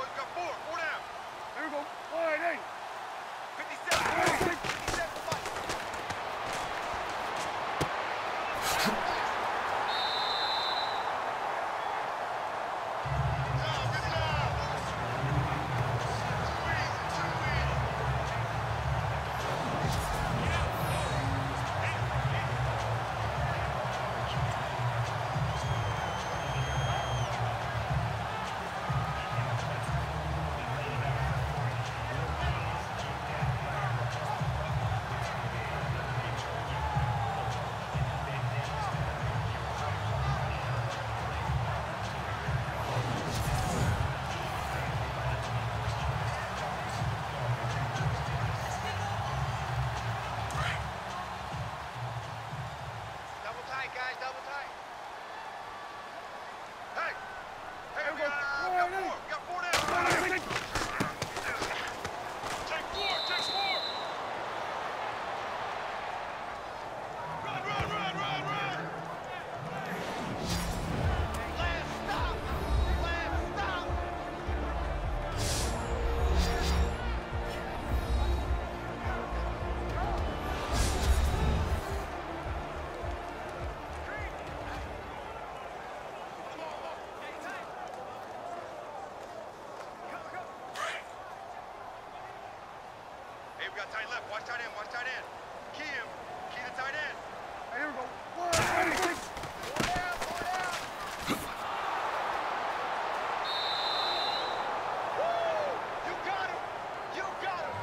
boys. Got four down. Here we go. All right, hey. 57. 57 fight. Guys, double tight. Hey! Hey, we got four down. Take four! Run! Last stop! Hey, we got tight left. Watch tight end. Key the tight end. Hey, here we go. Four down. Woo! You got him. You got him.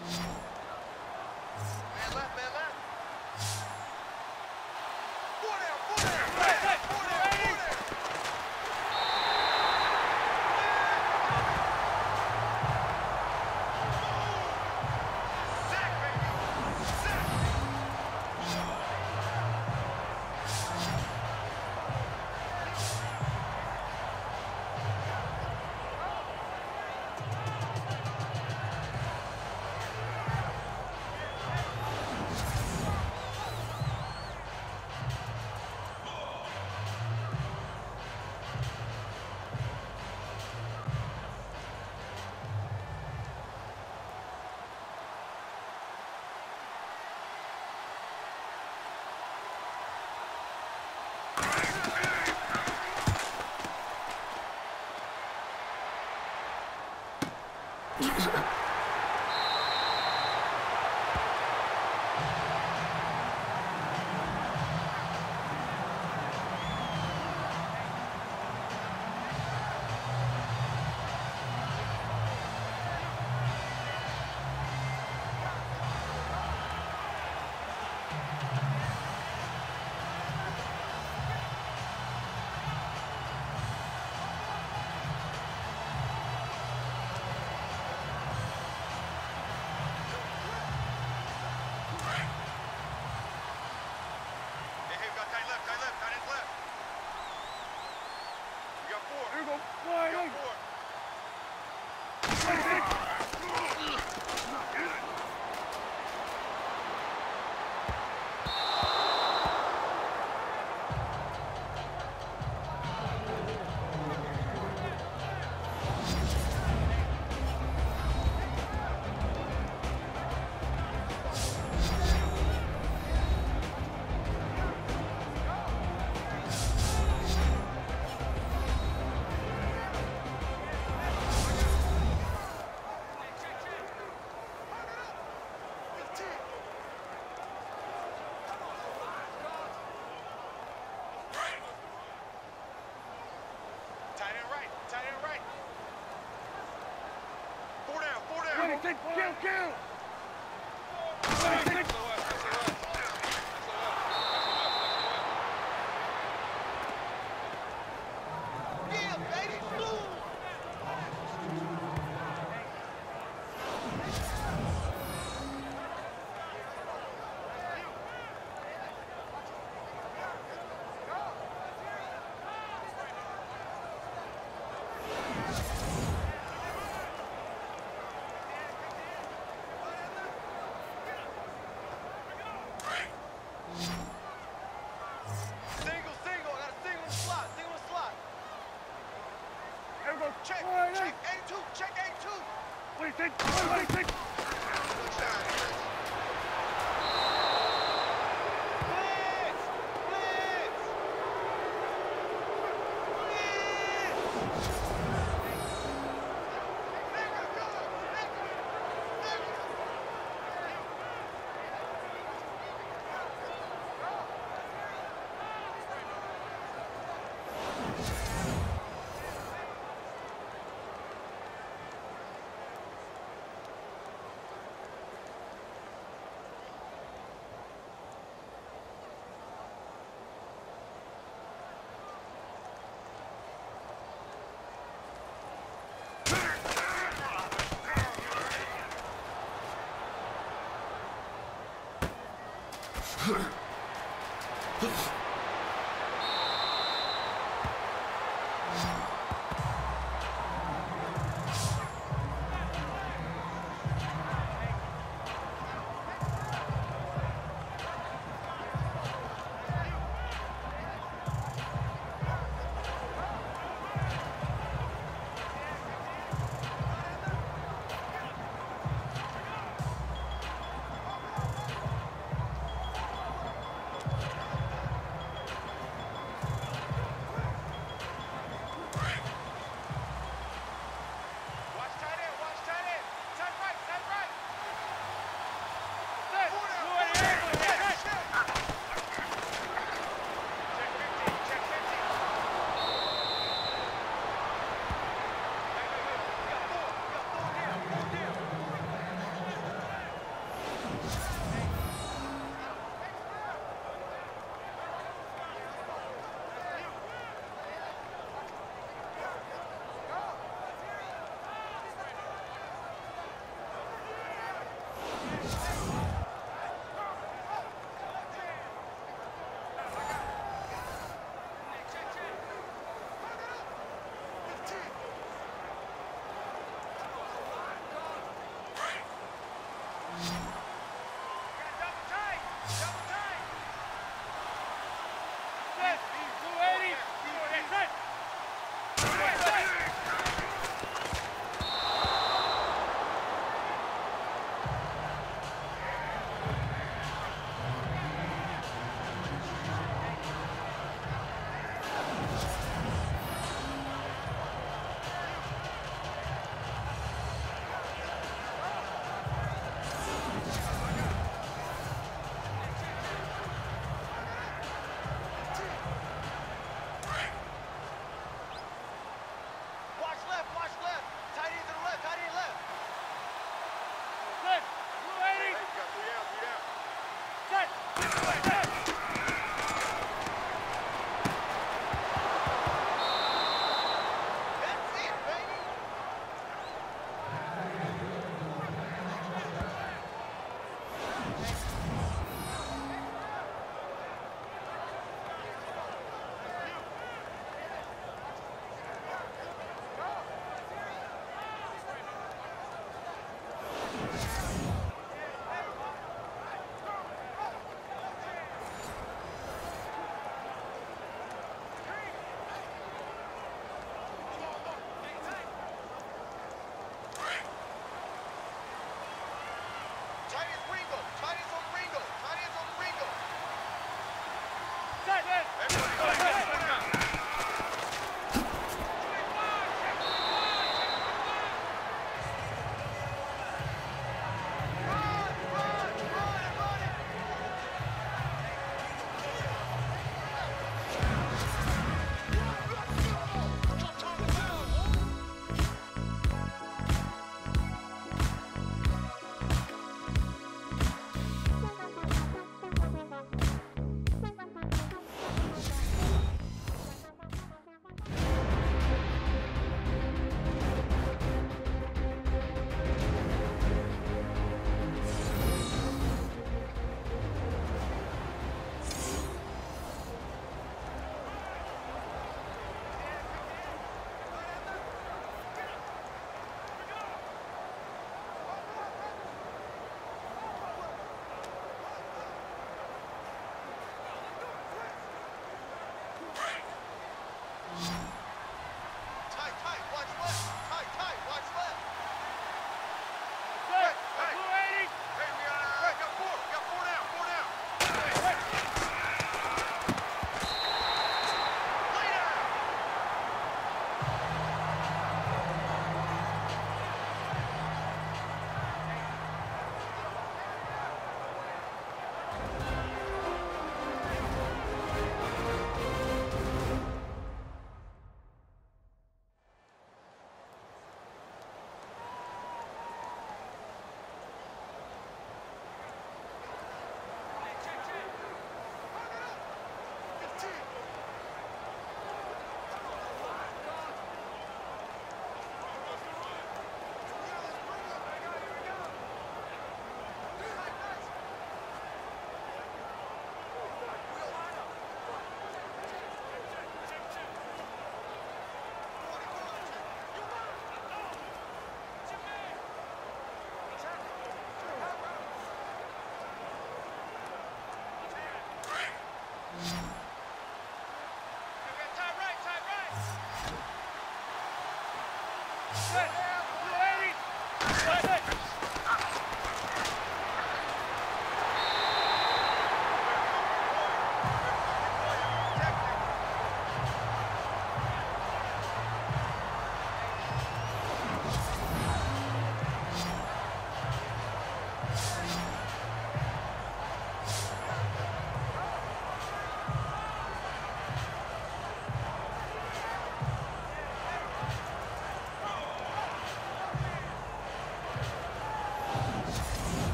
Man left, man left. Four down, four down. Four down, four down. Sack, baby. Sack. Here we go. Wide open. Kill! Check, Wide check A2, check A2. What do you think? What do you think? Good shot.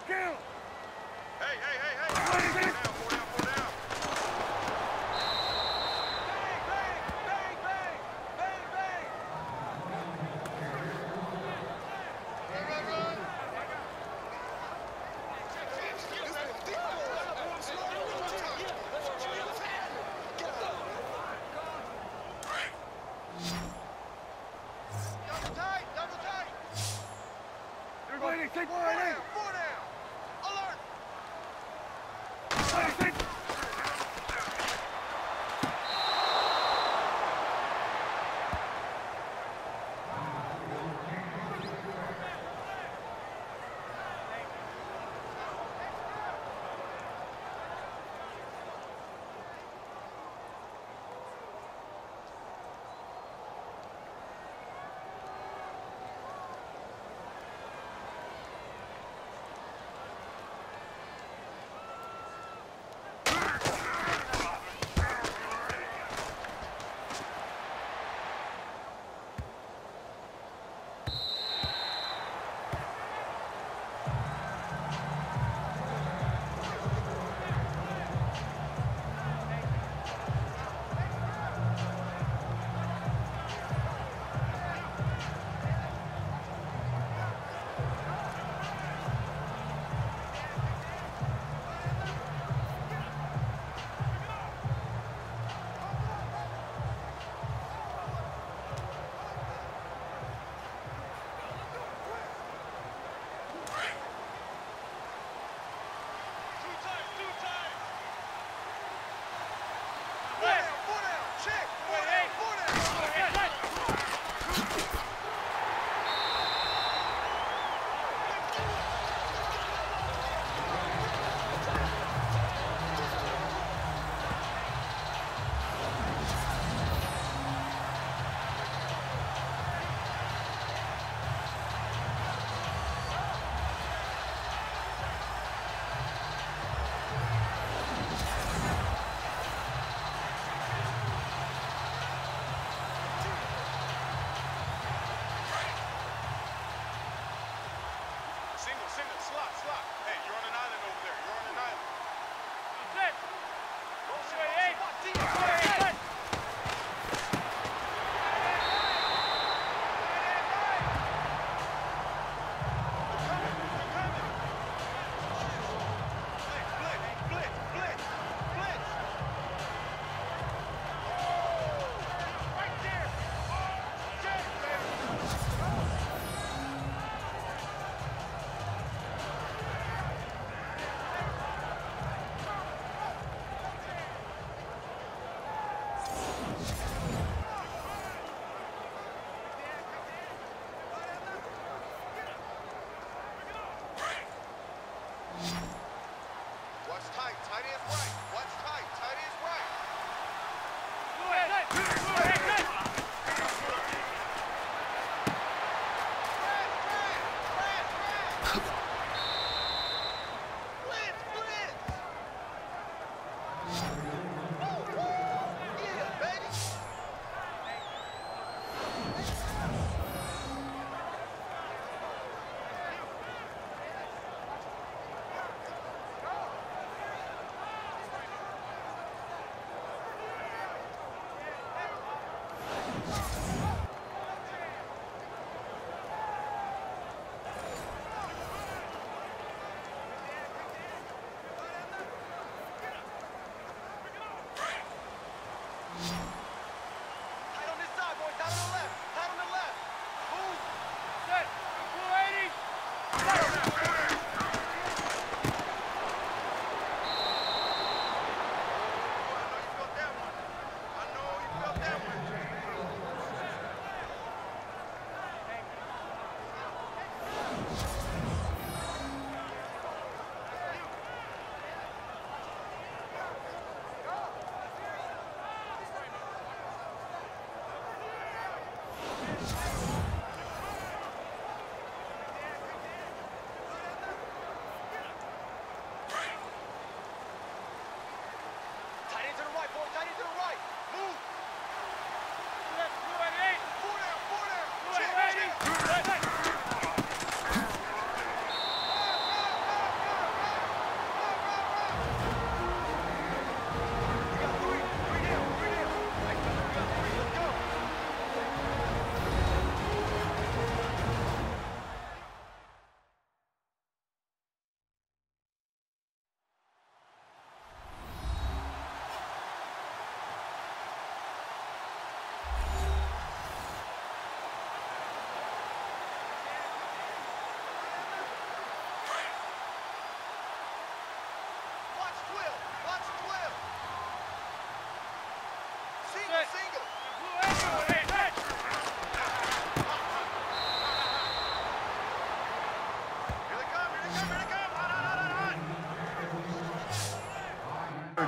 Count! Hey! Four down. Double tight! Everybody take four down! Alert!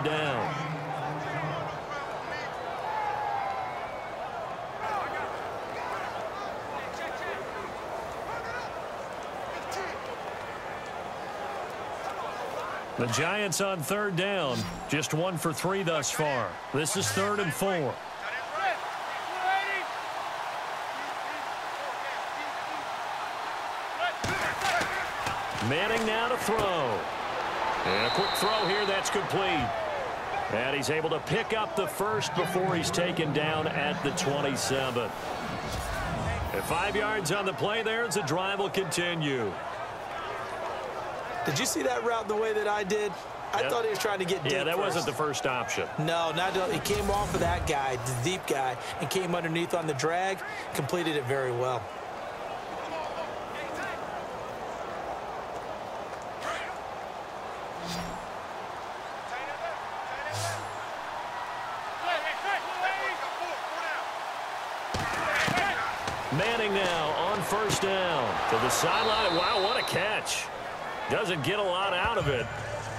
Down. The Giants on third down, just 1 for 3 thus far. This is 3rd and 4. Manning now to throw. And a quick throw here, that's complete. And he's able to pick up the first before he's taken down at the 27. And 5 yards on the play there as the drive will continue. Did you see that route the way that I did? I thought he was trying to get deep. Yeah, that wasn't the first option. No, he came off of that guy, the deep guy, and came underneath on the drag, completed it very well. Manning now on first down to the sideline. Wow, what a catch. Doesn't get a lot out of it,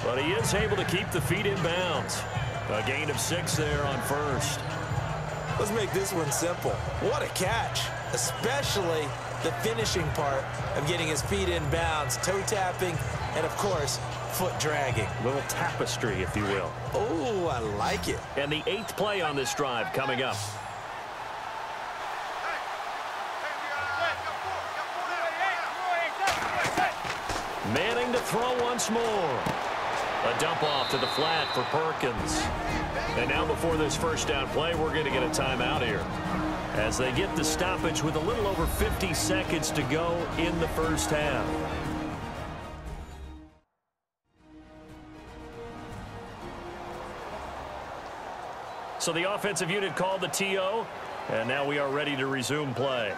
but he is able to keep the feet in bounds. A gain of 6 there on first. Let's make this one simple. What a catch, especially the finishing part of getting his feet in bounds, toe tapping, and, of course, foot dragging. A little tapestry, if you will. Oh, I like it. And the 8th play on this drive coming up. Manning to throw once more. A dump off to the flat for Perkins. And now before this first down play, we're going to get a timeout here as they get the stoppage with a little over 50 seconds to go in the first half. So the offensive unit called the TO, and now we are ready to resume play.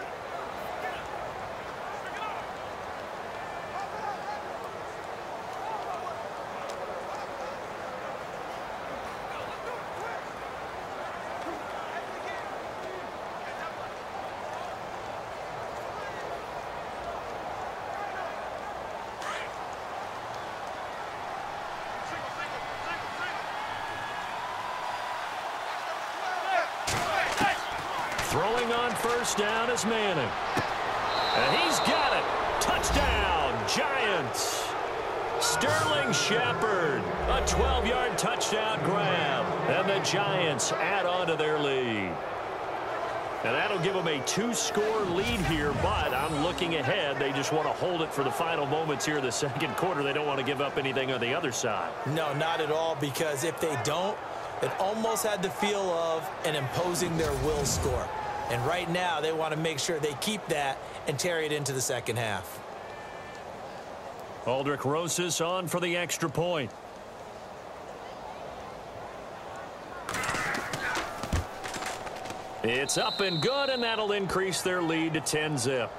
Throwing on first down is Manning. And he's got it. Touchdown, Giants. Sterling Shepard, a 12-yard touchdown grab. And the Giants add on to their lead. And that'll give them a 2-score lead here, but I'm looking ahead. They just want to hold it for the final moments here in the second quarter. They don't want to give up anything on the other side. No, not at all, because if they don't, it almost had the feel of an imposing their will score. And right now, they want to make sure they keep that and carry it into the second half. Aldrich Rosas on for the extra point. It's up and good, and that'll increase their lead to 10-zip.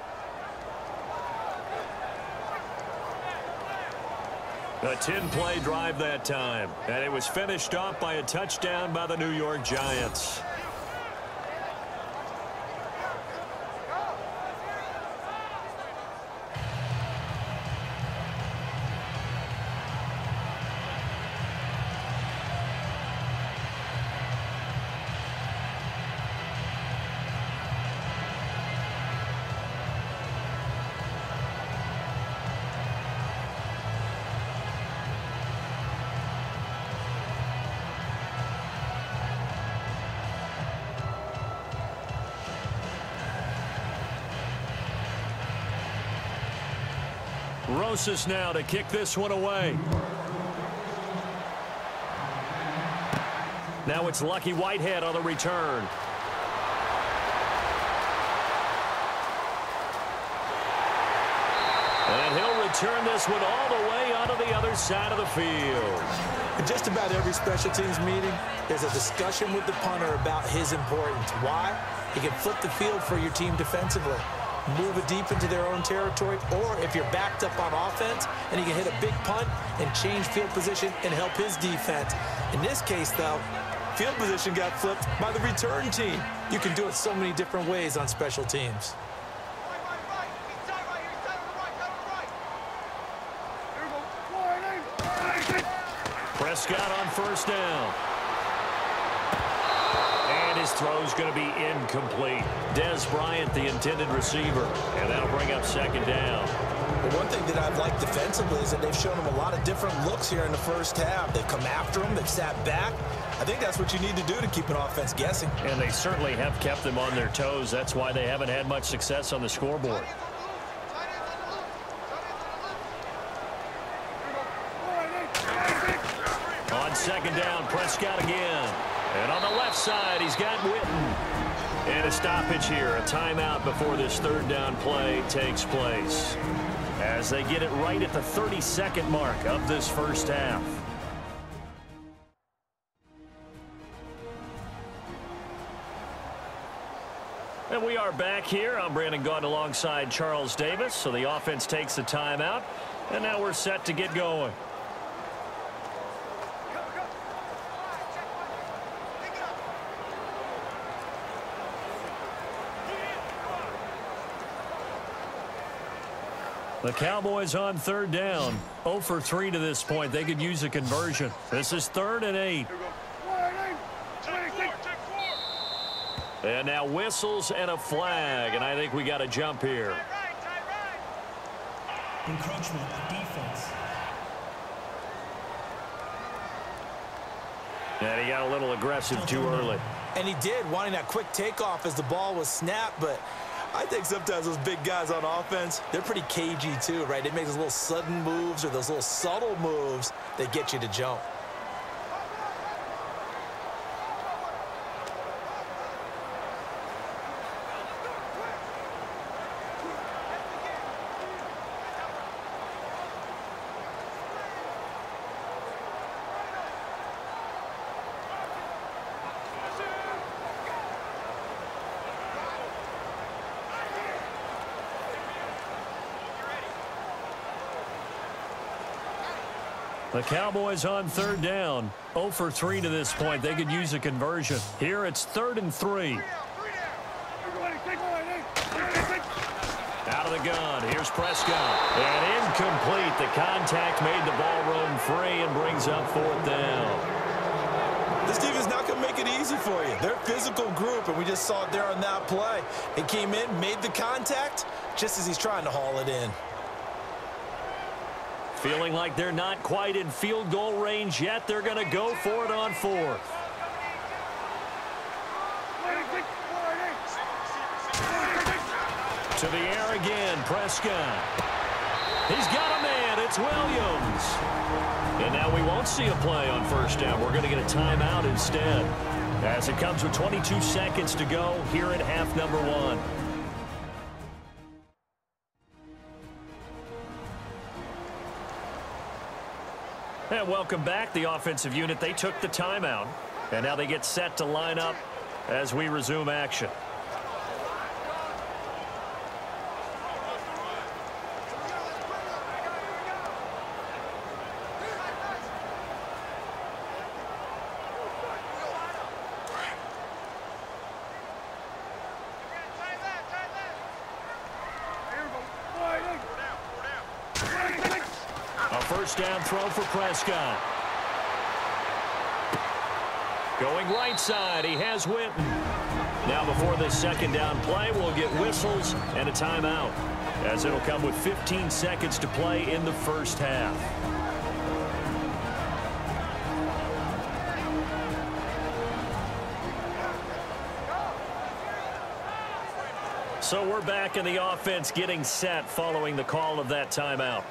A 10-play drive that time, and it was finished off by a touchdown by the New York Giants. Rosas now to kick this one away. Now it's Lucky Whitehead on the return. And he'll return this one all the way onto the other side of the field. In just about every special teams meeting, there's a discussion with the punter about his importance. Why? He can flip the field for your team defensively, move it deep into their own territory, or if you're backed up on offense, and he can hit a big punt and change field position and help his defense. In this case, though, field position got flipped by the return team. You can do it so many different ways on special teams. Prescott on first down. And his throw's going to be incomplete. Dez Bryant, the intended receiver. And that'll bring up second down. But one thing that I've liked defensively is that they've shown him a lot of different looks here in the first half. They've come after him. They've sat back. I think that's what you need to do to keep an offense guessing. And they certainly have kept them on their toes. That's why they haven't had much success on the scoreboard. On second down, Prescott again. And on the left side, he's got Witten. And a stoppage here, a timeout before this third down play takes place, as they get it right at the 32nd mark of this first half. And we are back here. I'm Brandon Gaudin alongside Charles Davis. So the offense takes a timeout, and now we're set to get going. The Cowboys on third down. 0 for 3 to this point. They could use a conversion. This is 3rd and 8. And now whistles and a flag. And I think we got a jump here. Encroachment defense. And he got a little aggressive too early. And he did, wanting that quick takeoff as the ball was snapped, but I think sometimes those big guys on offense, they're pretty cagey too, right? They make those little sudden moves or those little subtle moves that get you to jump. The Cowboys on third down. 0 for 3 to this point. They could use a conversion. Here it's 3rd and 3. Out of the gun. Here's Prescott. And incomplete. The contact made the ball roam free and brings up 4th down. This defense not going to make it easy for you. They're a physical group, and we just saw it there on that play. It came in, made the contact, just as he's trying to haul it in. Feeling like they're not quite in field goal range yet. They're going to go for it on 4th. To the air again, Prescott. He's got a man. It's Williams. And now we won't see a play on first down. We're going to get a timeout instead, as it comes with 22 seconds to go here at half number 1. And welcome back. The offensive unit, they took the timeout. And now they get set to line up as we resume action. first down throw for Prescott. Going right side, he has Witten. Now before this second down play, we'll get whistles and a timeout, as it'll come with 15 seconds to play in the first half. So we're back in the offense getting set following the call of that timeout.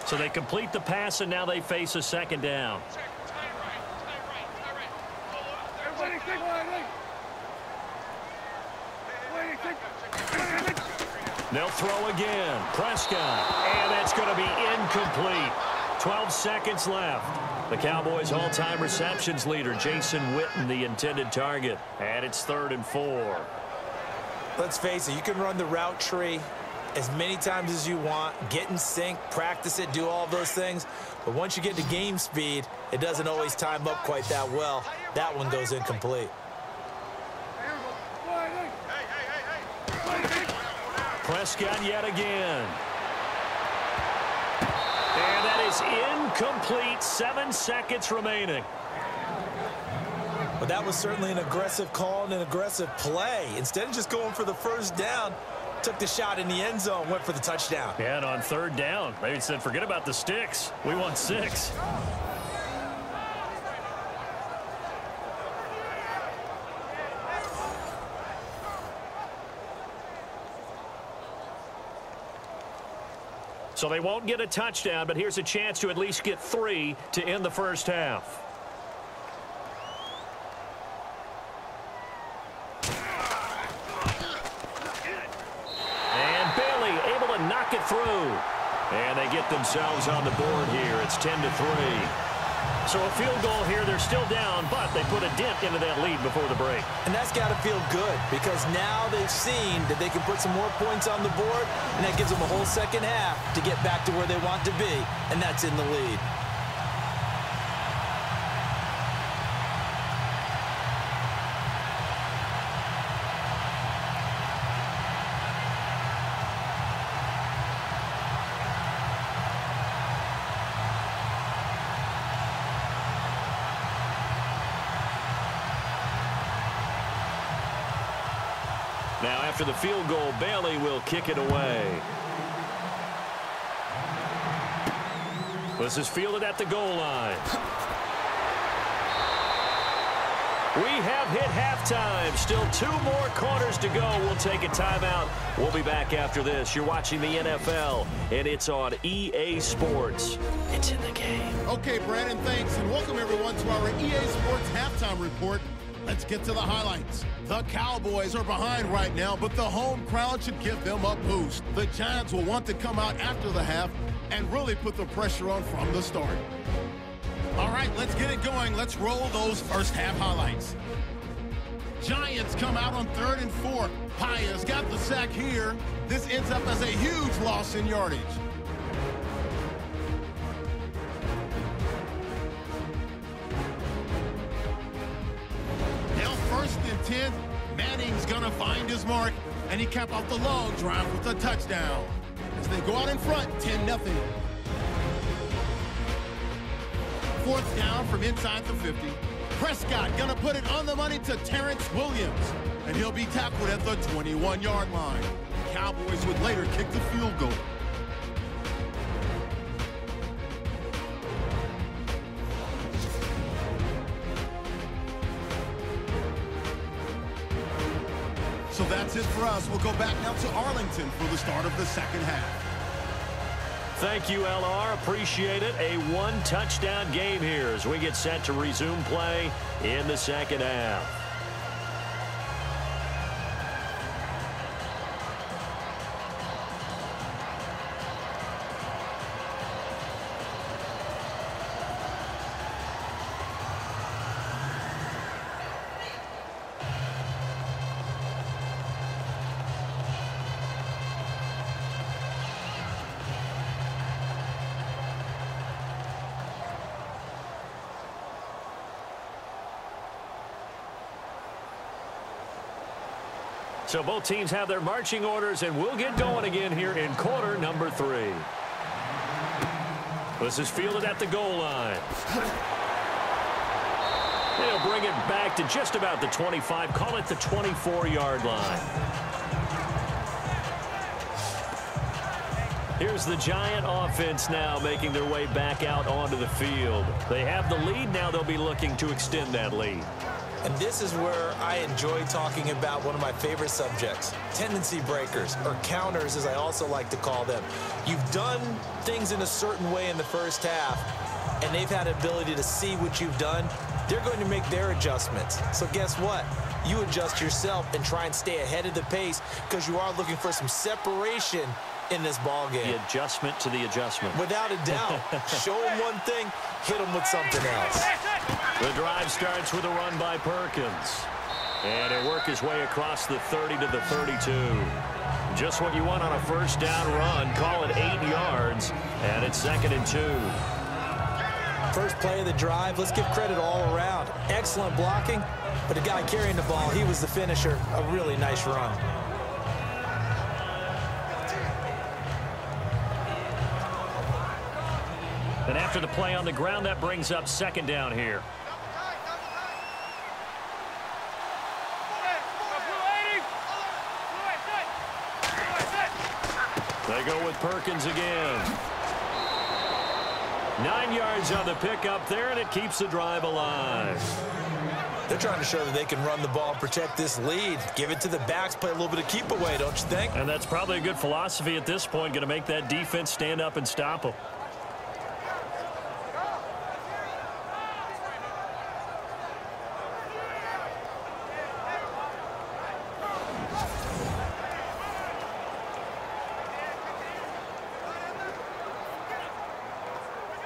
So they complete the pass, and now they face a second down. They'll throw again. Prescott. And that's going to be incomplete. 12 seconds left. The Cowboys' all-time receptions leader, Jason Witten, the intended target. And it's 3rd and 4. Let's face it, you can run the route tree as many times as you want, get in sync, practice it, do all those things. But once you get to game speed, it doesn't always time up quite that well. That one goes incomplete. Prescott yet again. And that is incomplete. 7 seconds remaining. But that was certainly an aggressive call and an aggressive play. Instead of just going for the first down, took the shot in the end zone, went for the touchdown. Yeah, and on 3rd down, they said, forget about the sticks. We want 6. So they won't get a touchdown, but here's a chance to at least get 3 to end the first half. And Bailey able to knock it through. And they get themselves on the board here. It's 10-3. So a field goal here, they're still down, but they put a dent into that lead before the break. And that's got to feel good, because now they've seen that they can put some more points on the board, and that gives them a whole second half to get back to where they want to be, and that's in the lead. Now, after the field goal, Bailey will kick it away. This is fielded at the goal line. We have hit halftime. Still 2 more quarters to go. We'll take a timeout. We'll be back after this. You're watching the NFL, and it's on EA Sports. It's in the game. Okay, Brandon, thanks, and welcome everyone to our EA Sports halftime report. Let's get to the highlights. The Cowboys are behind right now, but the home crowd should give them a boost. The Giants will want to come out after the half and really put the pressure on from the start. All right, let's get it going. Let's roll those first half highlights. Giants come out on 3rd and 4. Paya's got the sack here. This ends up as a huge loss in yardage. Now 1st and 10. Manning's going to find his mark, and he capped off the long drive with a touchdown. As they go out in front, 10-0. 4th down from inside the 50. Prescott gonna put it on the money to Terrence Williams, and he'll be tackled at the 21-yard line. Cowboys would later kick the field goal. So that's it for us. We'll go back now to Arlington for the start of the second half. Thank you, LR. Appreciate it. A 1-touchdown game here as we get set to resume play in the second half. So both teams have their marching orders, and we'll get going again here in quarter number 3. This is fielded at the goal line. They'll bring it back to just about the 25, call it the 24-yard line. Here's the Giant offense now making their way back out onto the field. They have the lead. Now they'll be looking to extend that lead. And this is where I enjoy talking about one of my favorite subjects, tendency breakers, or counters as I also like to call them. You've done things in a certain way in the first half, and they've had the ability to see what you've done. They're going to make their adjustments. So guess what? You adjust yourself and try and stay ahead of the pace because you are looking for some separation in this ball game. The adjustment to the adjustment. Without a doubt. Show them one thing, hit them with something else. The drive starts with a run by Perkins. And he'll work his way across the 30 to the 32. Just what you want on a first down run. Call it 8 yards. And it's 2nd and 2. First play of the drive, let's give credit all around. Excellent blocking, but the guy carrying the ball, he was the finisher. A really nice run. And after the play on the ground, that brings up 2nd down here. They go with Perkins again. 9 yards on the pickup there, and it keeps the drive alive. They're trying to show that they can run the ball and protect this lead. Give it to the backs, play a little bit of keep away, don't you think? And that's probably a good philosophy at this point, going to make that defense stand up and stop them.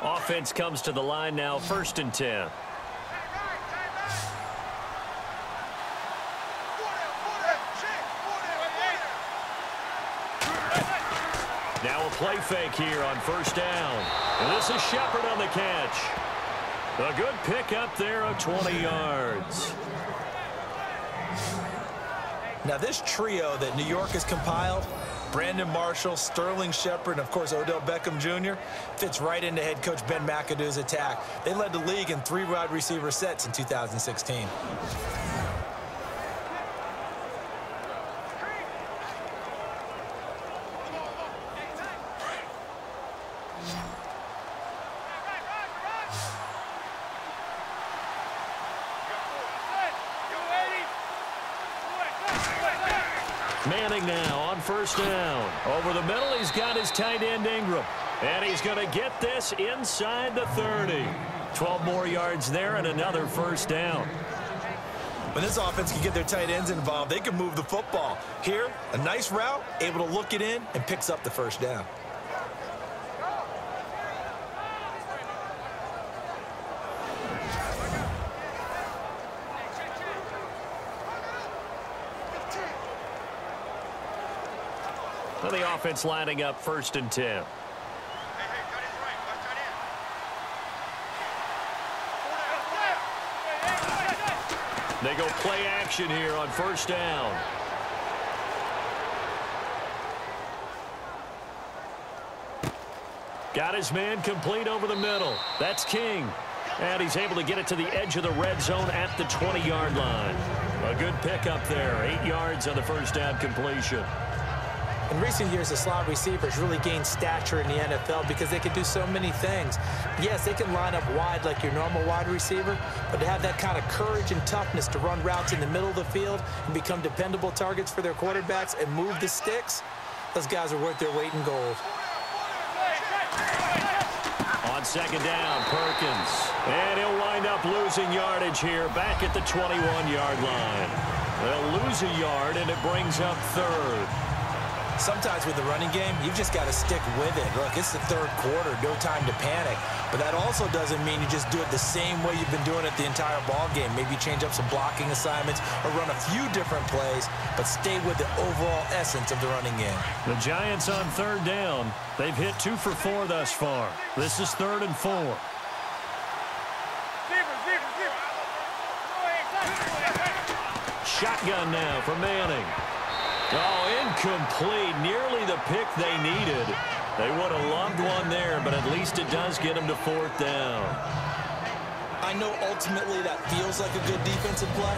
Offense comes to the line now, 1st and 10. Now a play fake here on 1st down. And this is Shepard on the catch. A good pick up there of 20 yards. Now this trio that New York has compiled, Brandon Marshall, Sterling Shepard, and of course Odell Beckham Jr., fits right into head coach Ben McAdoo's attack. They led the league in 3 wide receiver sets in 2016. Manning now on 1st down. Over the middle, he's got his tight end Ingram. And he's going to get this inside the 30. 12 more yards there and another 1st down. When this offense can get their tight ends involved, they can move the football. Here, a nice route, able to look it in, and picks up the 1st down. Well, the offense lining up 1st and 10. They go play action here on 1st down. Got his man complete over the middle. That's King. And he's able to get it to the edge of the red zone at the 20-yard line. A good pickup there. 8 yards on the 1st down completion. In recent years, the slot receivers really gained stature in the NFL because they can do so many things. Yes, they can line up wide like your normal wide receiver, but to have that kind of courage and toughness to run routes in the middle of the field and become dependable targets for their quarterbacks and move the sticks, those guys are worth their weight in gold. On 2nd down, Perkins. And he'll wind up losing yardage here back at the 21-yard line. They'll lose a yard, and it brings up 3rd. Sometimes with the running game, you've just got to stick with it. Look, it's the 3rd quarter, no time to panic. But that also doesn't mean you just do it the same way you've been doing it the entire ball game. Maybe change up some blocking assignments or run a few different plays, but stay with the overall essence of the running game. The Giants on 3rd down. They've hit 2 for 4 thus far. This is 3rd and 4. Shotgun now for Manning. Oh, incomplete. Nearly the pick they needed. They would have loved one there, but at least it does get them to 4th down. I know ultimately that feels like a good defensive play,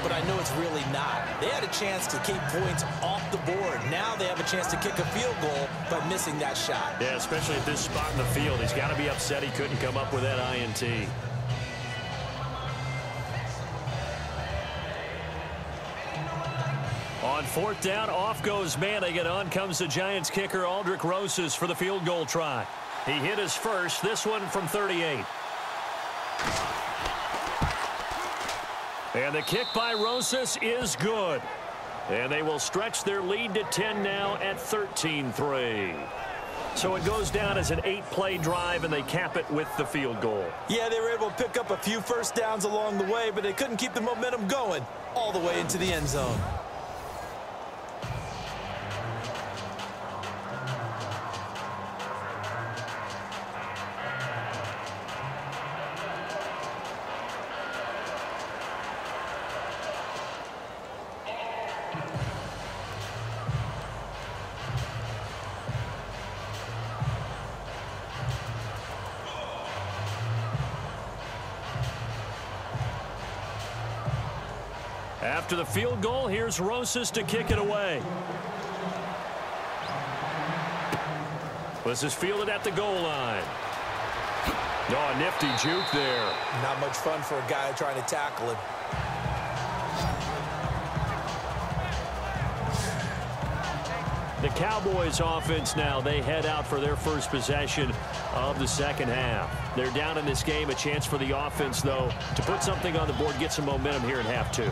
but I know it's really not. They had a chance to keep points off the board. Now they have a chance to kick a field goal by missing that shot. Yeah, especially at this spot in the field. He's got to be upset he couldn't come up with that INT. On 4th down, off goes Manning, and on comes the Giants kicker, Aldrich Rosas, for the field goal try. He hit his first, this one from 38. And the kick by Rosas is good. And they will stretch their lead to 10 now at 13-3. So it goes down as an 8-play drive, and they cap it with the field goal. Yeah, they were able to pick up a few first downs along the way, but they couldn't keep the momentum going all the way into the end zone. After the field goal, here's Rosas to kick it away. This is fielded at the goal line. Oh, a nifty juke there. Not much fun for a guy trying to tackle him. The Cowboys offense now, they head out for their first possession of the second half. They're down in this game. A chance for the offense, though, to put something on the board, get some momentum here in half 2.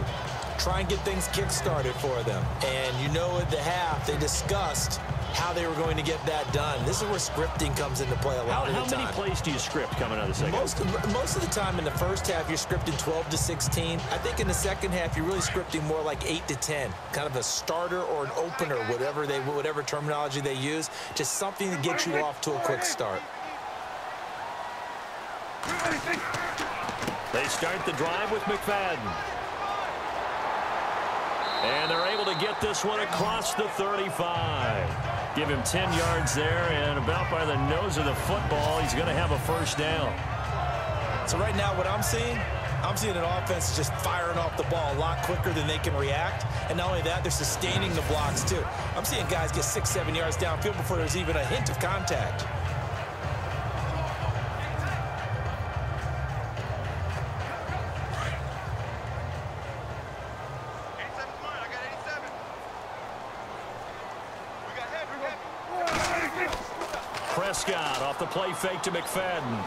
Try and get things kick-started for them. And you know at the half, they discussed how they were going to get that done. This is where scripting comes into play a lot of the time. How many plays do you script coming out of the second half? Most of the time in the first half, you're scripting 12 to 16. I think in the second half, you're really scripting more like 8 to 10. Kind of a starter or an opener, whatever terminology they use. Just something to get you off to a quick start. They start the drive with McFadden. And they're able to get this one across the 35. Give him 10 yards there, and about by the nose of the football, he's going to have a first down. So right now what I'm seeing an offense just firing off the ball a lot quicker than they can react. And not only that, they're sustaining the blocks too. I'm seeing guys get 6-7 yards downfield before there's even a hint of contact. Prescott off the play fake to McFadden.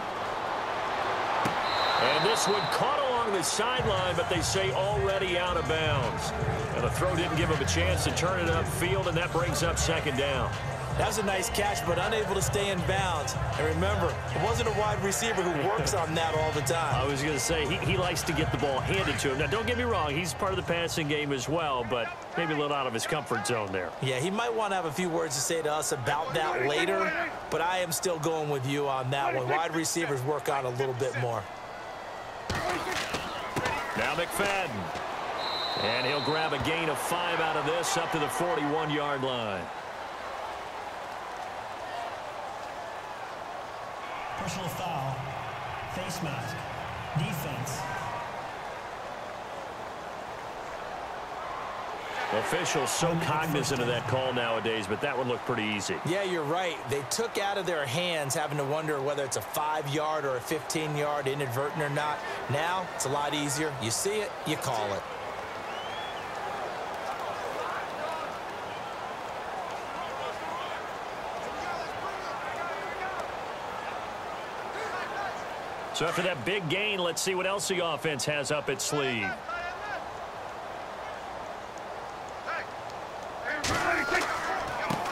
And this one caught along the sideline, but they say already out of bounds. And the throw didn't give him a chance to turn it upfield, and that brings up second down. That was a nice catch, but unable to stay in bounds. And remember, it wasn't a wide receiver who works on that all the time. I was going to say, he likes to get the ball handed to him. Now, don't get me wrong, he's part of the passing game as well, but maybe a little out of his comfort zone there. Yeah, he might want to have a few words to say to us about that later, but I am still going with you on that one. Wide receivers work on a little bit more. Now McFadden. And he'll grab a gain of 5 out of this up to the 41-yard line. Personal foul, face mask, defense. Officials so cognizant of that call nowadays, but that one looked pretty easy. Yeah, you're right. They took out of their hands having to wonder whether it's a 5-yard or a 15-yard inadvertent or not. Now, it's a lot easier. You see it, you call it. So after that big gain, let's see what else the offense has up its sleeve.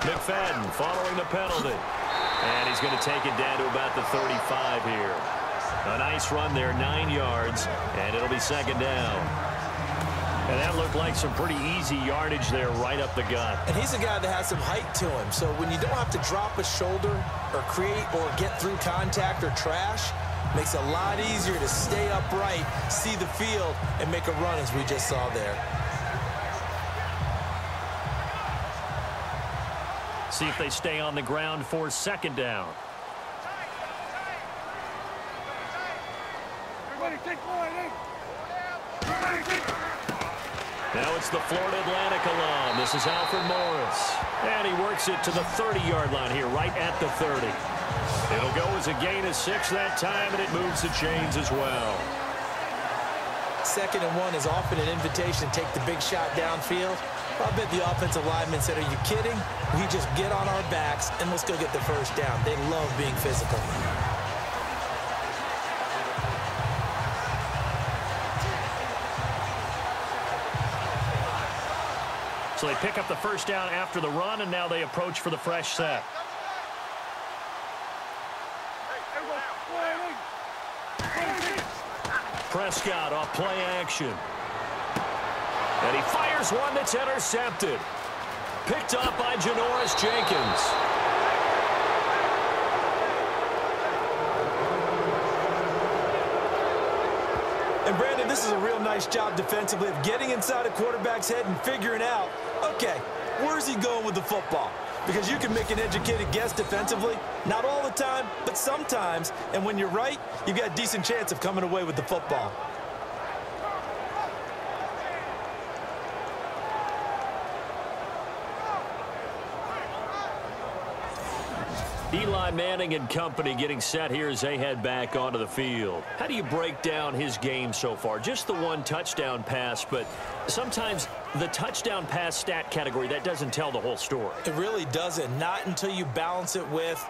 McFadden following the penalty. And he's going to take it down to about the 35 here. A nice run there, 9 yards, and it'll be second down. And that looked like some pretty easy yardage there right up the gut. And he's a guy that has some height to him. So when you don't have to drop a shoulder or create or get through contact or trash, makes it a lot easier to stay upright, see the field, and make a run as we just saw there. See if they stay on the ground for second down. Now it's the Florida Atlantic alum. This is Alfred Morris. And he works it to the 30-yard line here, right at the 30. It'll go as a gain of 6 that time, and it moves the chains as well. 2nd and 1 is often an invitation to take the big shot downfield. I bet the offensive lineman said, are you kidding? We just get on our backs, and let's go get the first down. They love being physical. So they pick up the first down after the run, and now they approach for the fresh set. Prescott off play action. And he fires one that's intercepted. Picked up by Janoris Jenkins. And Brandon, this is a real nice job defensively of getting inside a quarterback's head and figuring out, okay, where's he going with the football? Because you can make an educated guess defensively, not all the time, but sometimes. And when you're right, you've got a decent chance of coming away with the football. Eli Manning and company getting set here as they head back onto the field. How do you break down his game so far? Just the one touchdown pass, but sometimes the touchdown pass stat category, that doesn't tell the whole story. It really doesn't. Not until you balance it with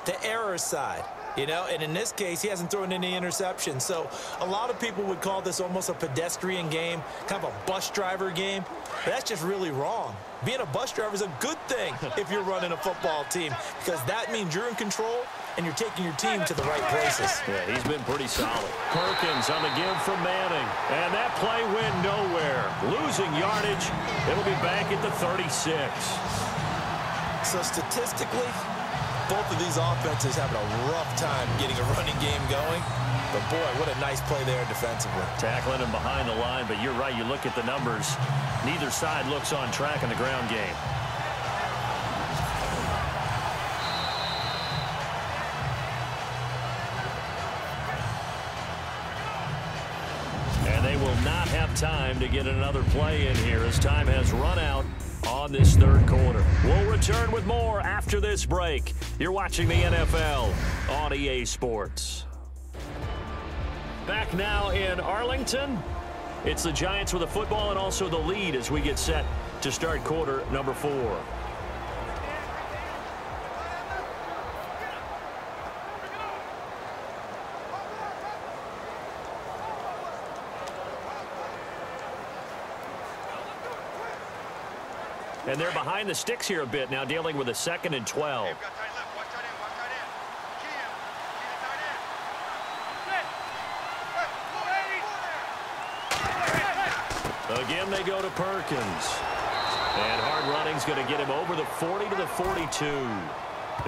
the error side. You know, and in this case, he hasn't thrown any interceptions. So a lot of people would call this almost a pedestrian game, kind of a bus driver game. But that's just really wrong. Being a bus driver is a good thing if you're running a football team, because that means you're in control and you're taking your team to the right places. Yeah, he's been pretty solid. Perkins on the give from Manning. And that play went nowhere. Losing yardage. It'll be back at the 36. So statistically, both of these offenses having a rough time getting a running game going. But, boy, what a nice play there defensively. Tackling him behind the line, but you're right. You look at the numbers. Neither side looks on track in the ground game. And they will not have time to get another play in here as time has run out on this third quarter. We'll return with more after this break. You're watching the NFL on EA Sports. Back now in Arlington. It's the Giants with the football and also the lead as we get set to start quarter number 4. And they're behind the sticks here a bit now, dealing with a 2nd and 12. Again, they go to Perkins. And hard running's going to get him over the 40 to the 42.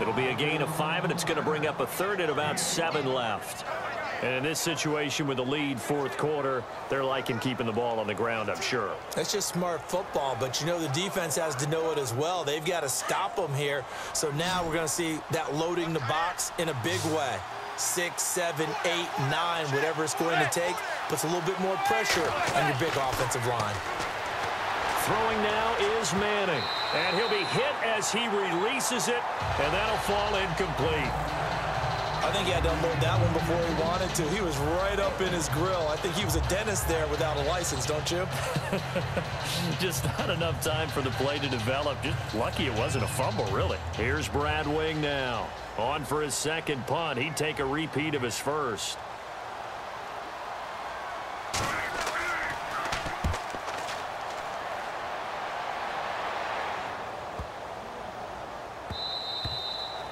It'll be a gain of 5, and it's going to bring up a third and about 7 left. And in this situation with the lead, 4th quarter, they're liking keeping the ball on the ground, I'm sure. That's just smart football, but you know the defense has to know it as well. They've got to stop them here. So now we're going to see that loading the box in a big way. 6, 7, 8, 9, whatever it's going to take, puts a little bit more pressure on your big offensive line. Throwing now is Manning. And he'll be hit as he releases it, and that'll fall incomplete. I think he had to unload that one before he wanted to. He was right up in his grill. I think he was a dentist there without a license, don't you? Just not enough time for the play to develop. Just lucky it wasn't a fumble, really. Here's Brad Wing now. On for his 2nd punt. He'd take a repeat of his first.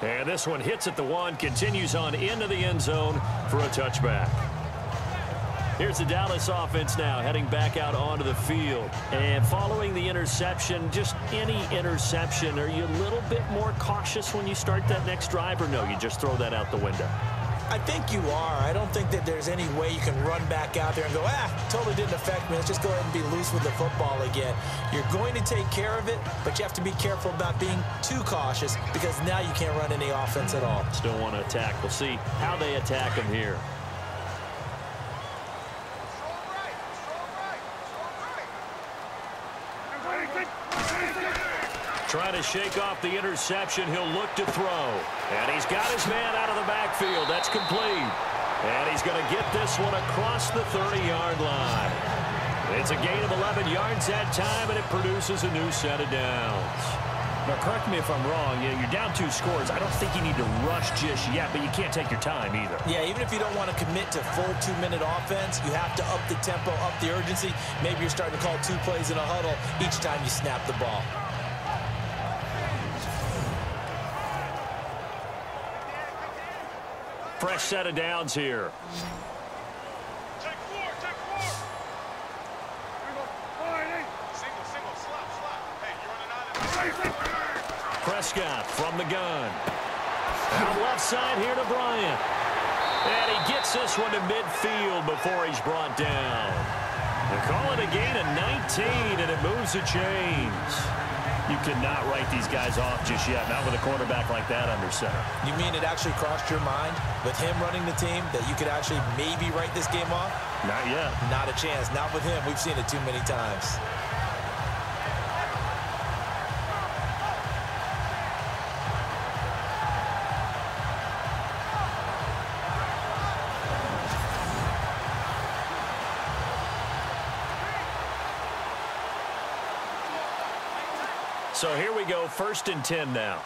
And this one hits at the 1, continues on into the end zone for a touchback. Here's the Dallas offense now heading back out onto the field. And following the interception, just any interception, are you a little bit more cautious when you start that next drive, or no, you just throw that out the window? I think you are. I don't think that there's any way you can run back out there and go, totally didn't affect me. Let's just go ahead and be loose with the football again. You're going to take care of it, but you have to be careful about being too cautious because now you can't run any offense at all. Still want to attack. We'll see how they attack him here. Trying to shake off the interception. He'll look to throw. And he's got his man out of the backfield. That's complete. And he's going to get this one across the 30-yard line. It's a gain of 11 yards that time, and it produces a new set of downs. Now, correct me if I'm wrong. You're down 2 scores. I don't think you need to rush just yet, but you can't take your time either. Yeah, even if you don't want to commit to full 2-minute offense, you have to up the tempo, up the urgency. Maybe you're starting to call 2 plays in a huddle each time you snap the ball. Fresh set of downs here. Take 4, take 4. Single, slap. Hey, you're on an island. Prescott from the gun. Out left side here to Bryant. And he gets this one to midfield before he's brought down. They call it a gain of 19, and it moves the chains. You cannot write these guys off just yet, not with a quarterback like that under center. You mean it actually crossed your mind with him running the team that you could actually maybe write this game off? Not yet. Not a chance. Not with him. We've seen it too many times. So here we go, 1st and 10 now.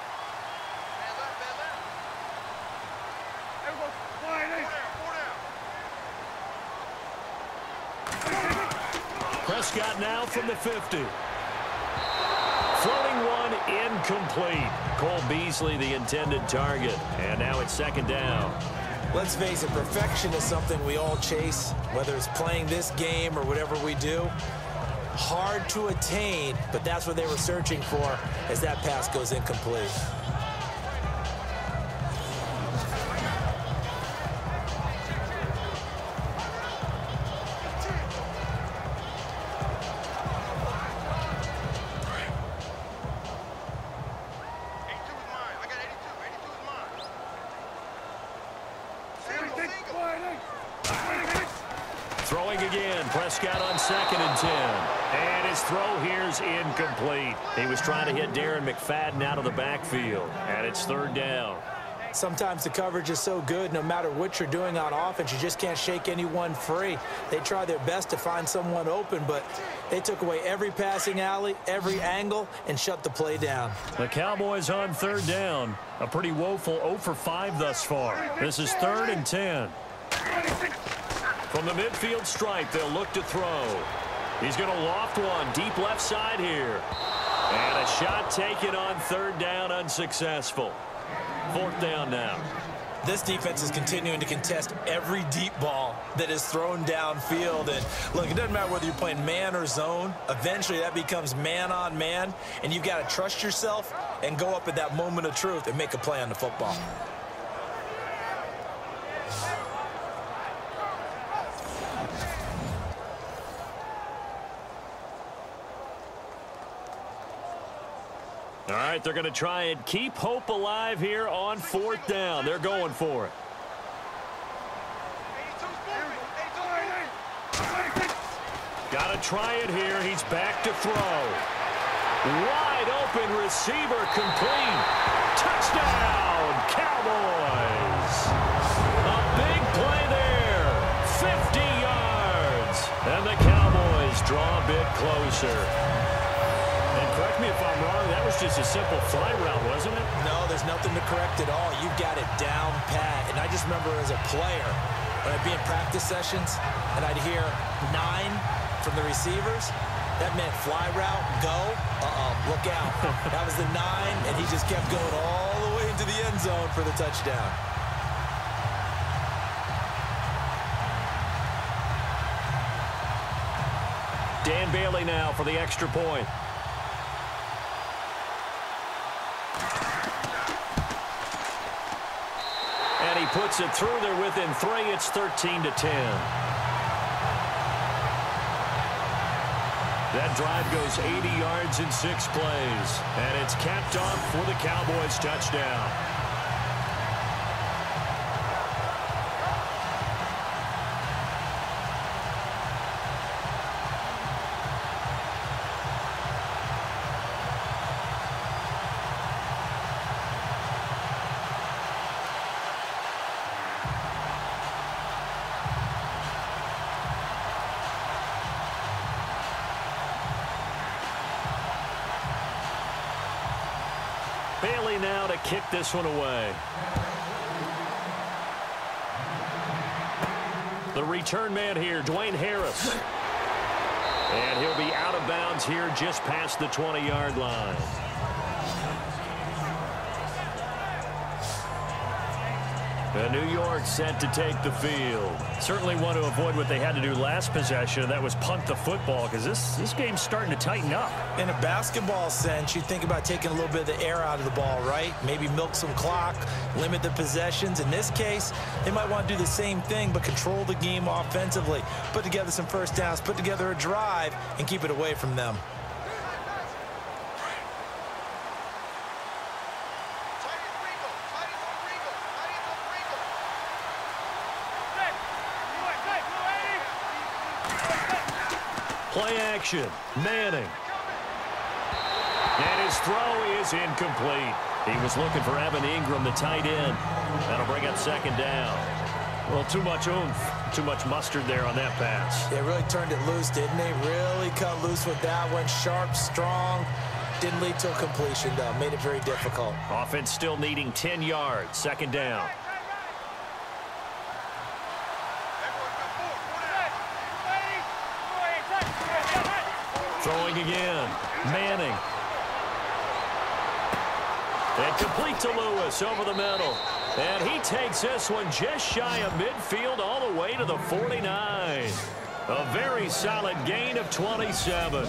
Prescott now from the 50. Floating one, incomplete. Cole Beasley, the intended target. And now it's 2nd down. Let's face it, perfection is something we all chase, whether it's playing this game or whatever we do. Hard to attain, but that's what they were searching for as that pass goes incomplete. Throwing again, Prescott on 2nd and 10. And his throw here's incomplete. He was trying to hit Darren McFadden out of the backfield. And it's 3rd down. Sometimes the coverage is so good, no matter what you're doing on offense, you just can't shake anyone free. They try their best to find someone open, but they took away every passing alley, every angle, and shut the play down. The Cowboys on 3rd down. A pretty woeful 0 for 5 thus far. This is 3rd and 10. From the midfield stripe, they'll look to throw. He's going to loft one deep left side here. And a shot taken on 3rd down, unsuccessful. 4th down now. This defense is continuing to contest every deep ball that is thrown downfield. And look, it doesn't matter whether you're playing man or zone. Eventually, that becomes man on man. And you've got to trust yourself and go up at that moment of truth and make a play on the football. All right, they're going to try and keep hope alive here on 4th down. They're going for it. Got to try it here. He's back to throw. Wide open receiver complete. Touchdown, Cowboys. A big play there. 50 yards. And the Cowboys draw a bit closer. And correct me if I'm wrong, that was just a simple fly route, wasn't it? No, there's nothing to correct at all. You've got it down pat. And I just remember as a player, when I'd be in practice sessions and I'd hear 9 from the receivers, that meant fly route, go, look out. That was the 9, and he just kept going all the way into the end zone for the touchdown. Dan Bailey now for the extra point. And he puts it through. They're within 3. It's 13-10. That drive goes 80 yards in 6 plays. And it's capped off for the Cowboys touchdown. Bailey now to kick this one away. The return man here, Dwayne Harris. And he'll be out of bounds here just past the 20-yard line. New York set to take the field. Certainly want to avoid what they had to do last possession, and that was punt the football, because this game's starting to tighten up. In a basketball sense, you think about taking a little bit of the air out of the ball, right? Maybe milk some clock, limit the possessions. In this case, they might want to do the same thing, but control the game offensively. Put together some first downs, put together a drive, and keep it away from them. Play action. Manning. And his throw is incomplete. He was looking for Evan Ingram, the tight end. That'll bring up second down. Well, too much oomph, too much mustard there on that pass. They really turned it loose, didn't they? Really cut loose with that one. Sharp, strong. Didn't lead to a completion, though. Made it very difficult. Offense still needing 10 yards. Second down. Throwing again. Manning. And complete to Lewis over the middle. And he takes this one just shy of midfield all the way to the 49. A very solid gain of 27.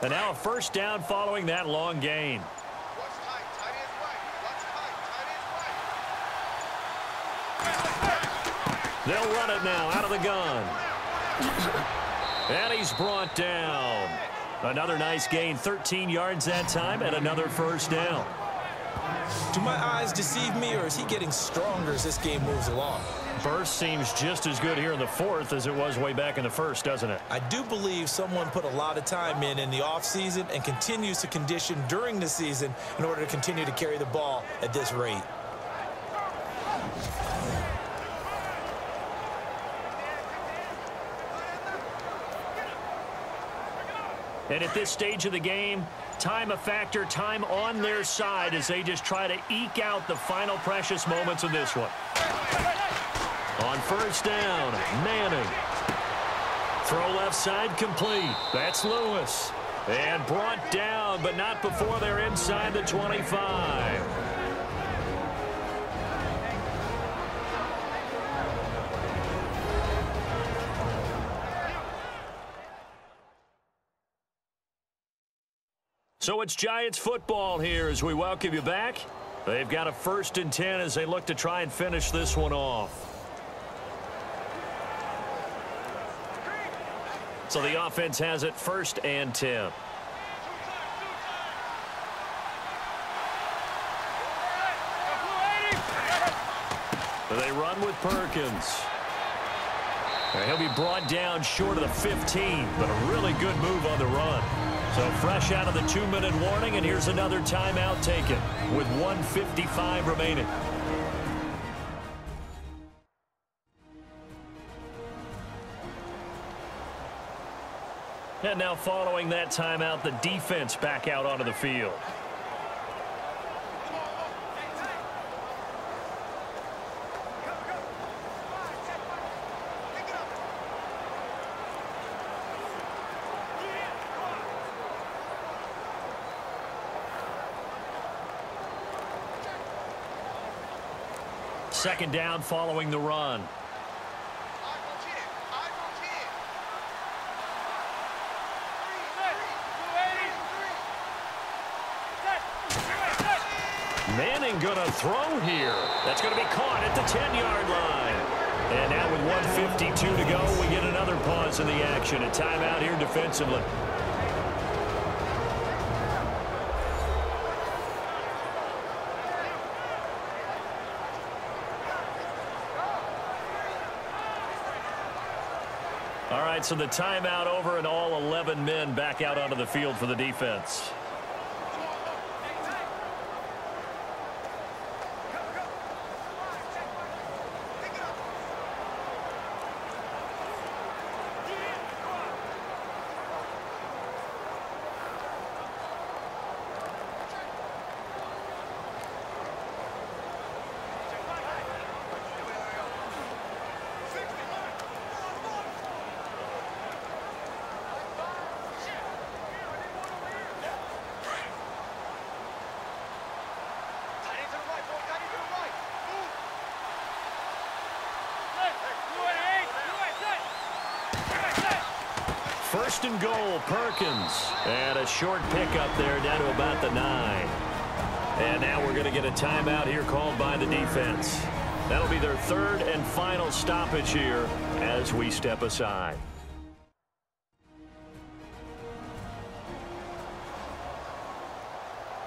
And now a first down following that long gain. They'll run it now out of the gun. And he's brought down. Another nice gain, 13 yards that time, and another first down. Do my eyes deceive me, or is he getting stronger as this game moves along? Burst seems just as good here in the fourth as it was way back in the first, doesn't it? I do believe someone put a lot of time in the offseason and continues to condition during the season in order to continue to carry the ball at this rate. And at this stage of the game, time a factor, time on their side as they just try to eke out the final precious moments of this one. On first down, Manning. Throw left side complete. That's Lewis. And brought down, but not before they're inside the 25. So it's Giants football here as we welcome you back. They've got a 1st and 10 as they look to try and finish this one off. So the offense has it 1st and 10. They run with Perkins. He'll be brought down short of the 15, but a really good move on the run. So fresh out of the 2-minute warning, and here's another timeout taken with 1:55 remaining. And now following that timeout, the defense back out onto the field. second down following the run. Manning gonna throw here. That's gonna be caught at the 10-yard line. And now with 1:52 to go, we get another pause in the action. A timeout here defensively. All right, so the timeout over and all 11 men back out onto the field for the defense. First and goal, Perkins. And a short pickup there down to about the 9. And now we're going to get a timeout here called by the defense. That'll be their third and final stoppage here as we step aside.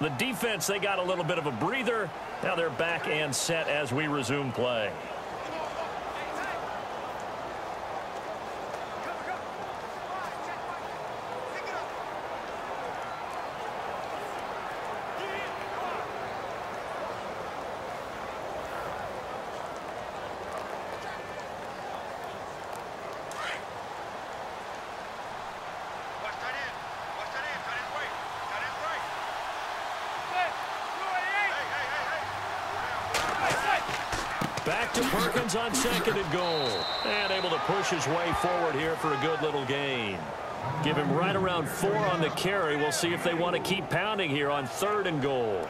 The defense, they got a little bit of a breather. Now they're back and set as we resume play. Back to Perkins on second and goal. And able to push his way forward here for a good little gain. Give him right around 4 on the carry. We'll see if they want to keep pounding here on third and goal.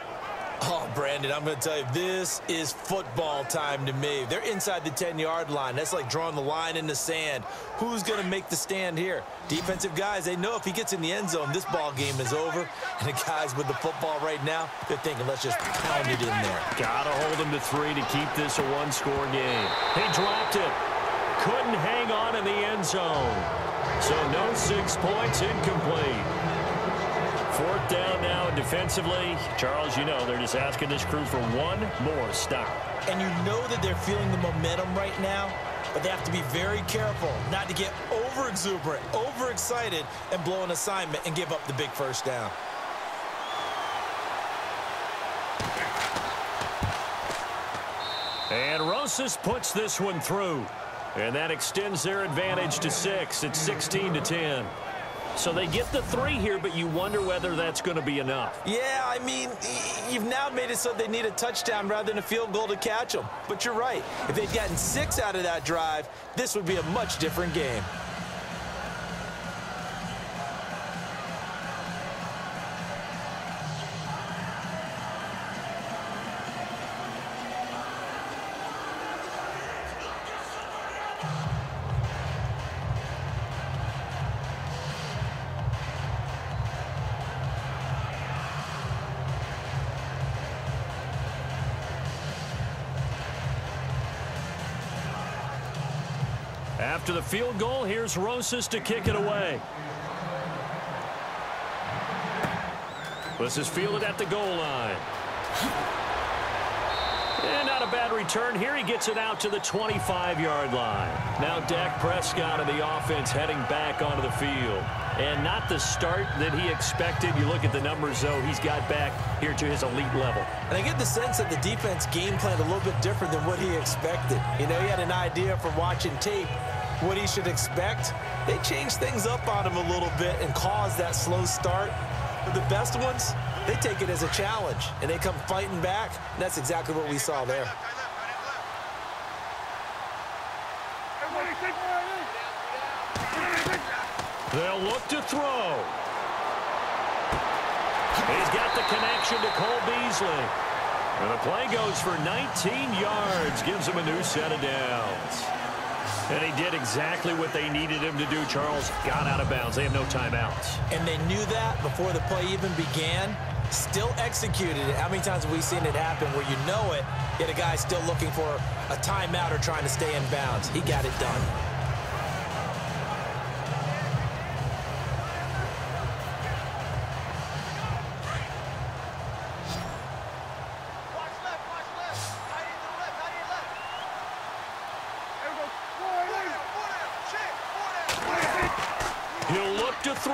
Oh, Brandon, I'm going to tell you, this is football time to me. They're inside the 10-yard line. That's like drawing the line in the sand. Who's going to make the stand here? Defensive guys, they know if he gets in the end zone, this ball game is over. And the guys with the football right now, they're thinking, let's just pound it in there. Got to hold him to 3 to keep this a one-score game. He dropped it. Couldn't hang on in the end zone. So no 6 points, incomplete. Fourth down now defensively. Charles, you know, they're just asking this crew for one more stop. And you know that they're feeling the momentum right now, but they have to be very careful not to get over-exuberant, over-excited, and blow an assignment and give up the big first down. And Rosas puts this one through. And that extends their advantage to 6. It's 16-10. So they get the 3 here, but you wonder whether that's going to be enough. Yeah, I mean, you've now made it so they need a touchdown rather than a field goal to catch them. But you're right. If they'd gotten 6 out of that drive, this would be a much different game. After the field goal, here's Rosas to kick it away. This is fielded at the goal line. And not a bad return here. He gets it out to the 25-yard line. Now Dak Prescott of the offense heading back onto the field. And not the start that he expected. You look at the numbers, though, he's got back here to his elite level. And I get the sense that the defense game planned a little bit different than what he expected. You know, he had an idea from watching tape what he should expect. They changed things up on him a little bit and caused that slow start. But the best ones, they take it as a challenge, and they come fighting back. And that's exactly what we saw there. They'll look to throw. He's got the connection to Cole Beasley. And the play goes for 19 yards, gives him a new set of downs. And he did exactly what they needed him to do, Charles. Got out of bounds. They have no timeouts. And they knew that before the play even began. Still executed it. How many times have we seen it happen where you know it, yet a guy's still looking for a timeout or trying to stay in bounds? He got it done. He'll look to throw.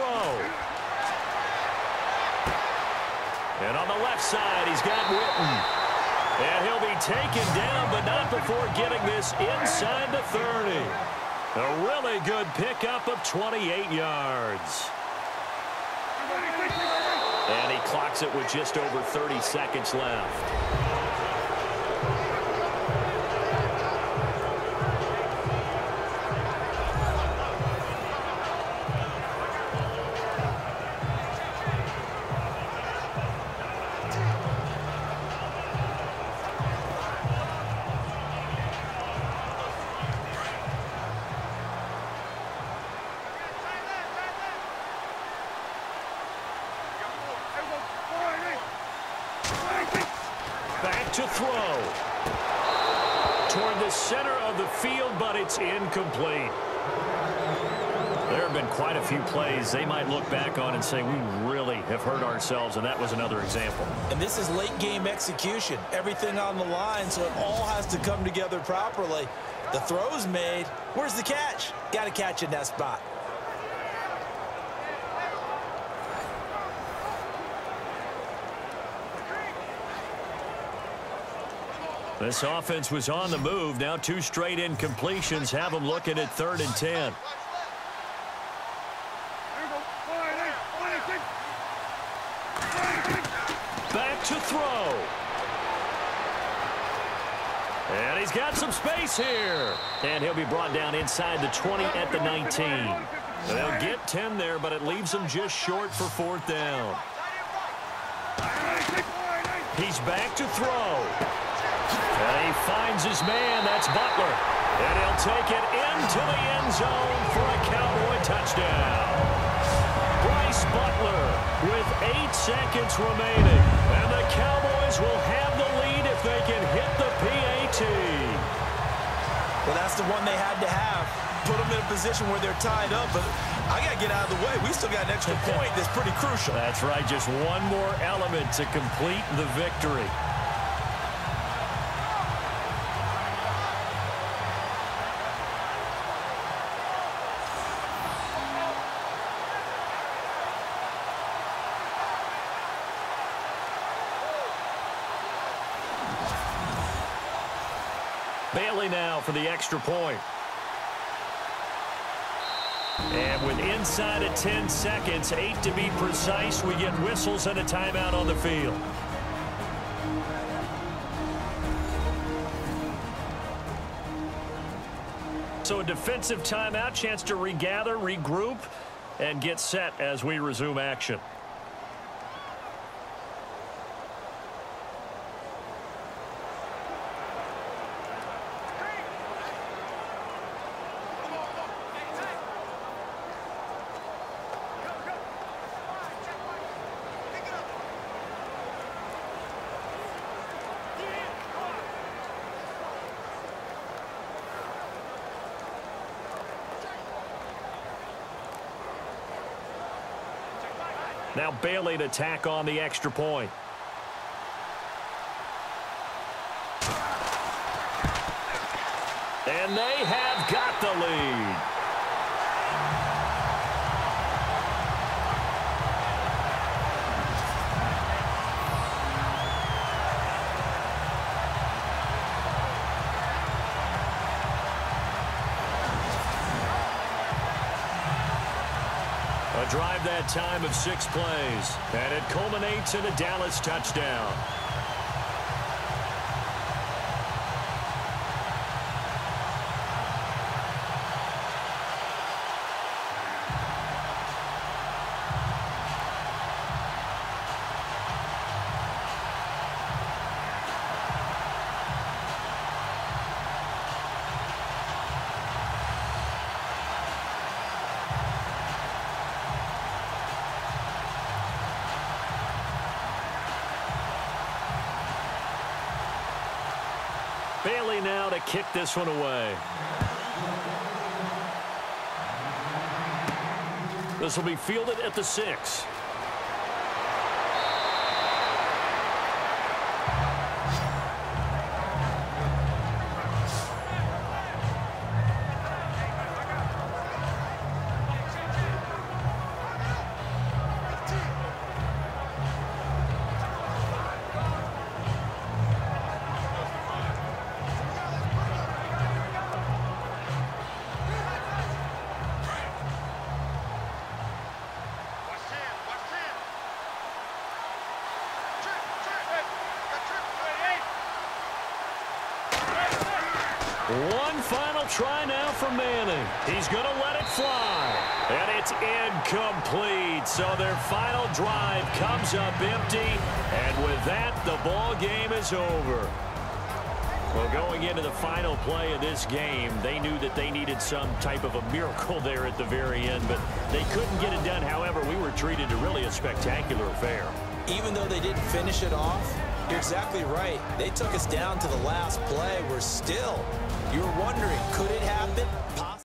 And on the left side, he's got Witten. And he'll be taken down, but not before getting this inside the 30. A really good pickup of 28 yards. And he clocks it with just over 30 seconds left. To throw toward the center of the field, but it's incomplete. There have been quite a few plays they might look back on and say, we really have hurt ourselves, and that was another example. And this is late game execution. Everything on the line, so it all has to come together properly. The throw's made. Where's the catch? Got to catch in that spot. This offense was on the move. Now 2 straight incompletions have them looking at 3rd and 10. Back to throw. And he's got some space here. And he'll be brought down inside the 20 at the 19. They'll get 10 there, but it leaves them just short for 4th down. He's back to throw. And he finds his man. That's Butler. And he'll take it into the end zone for a Cowboy touchdown. Bryce Butler with 8 seconds remaining. And the Cowboys will have the lead if they can hit the PAT. Well, that's the one they had to have. Put them in a position where they're tied up. But I got to get out of the way. We still got an extra point that's pretty crucial. That's right. Just one more element to complete the victory. Bailey now for the extra point. And with inside of 10 seconds, 8 to be precise, we get whistles and a timeout on the field. So a defensive timeout, chance to regather, regroup, and get set as we resume action. Now Bailey to tack on the extra point. And they have got the lead. A drive that time of 6 plays, and it culminates in a Dallas touchdown. Bailey now to kick this one away. This will be fielded at the 6. One final try now from Manning. He's going to let it fly. And it's incomplete. So their final drive comes up empty. And with that, the ball game is over. Well, going into the final play of this game, they knew that they needed some type of a miracle there at the very end, but they couldn't get it done. However, we were treated to really a spectacular affair. Even though they didn't finish it off, you're exactly right. They took us down to the last play. We're still, you're wondering, could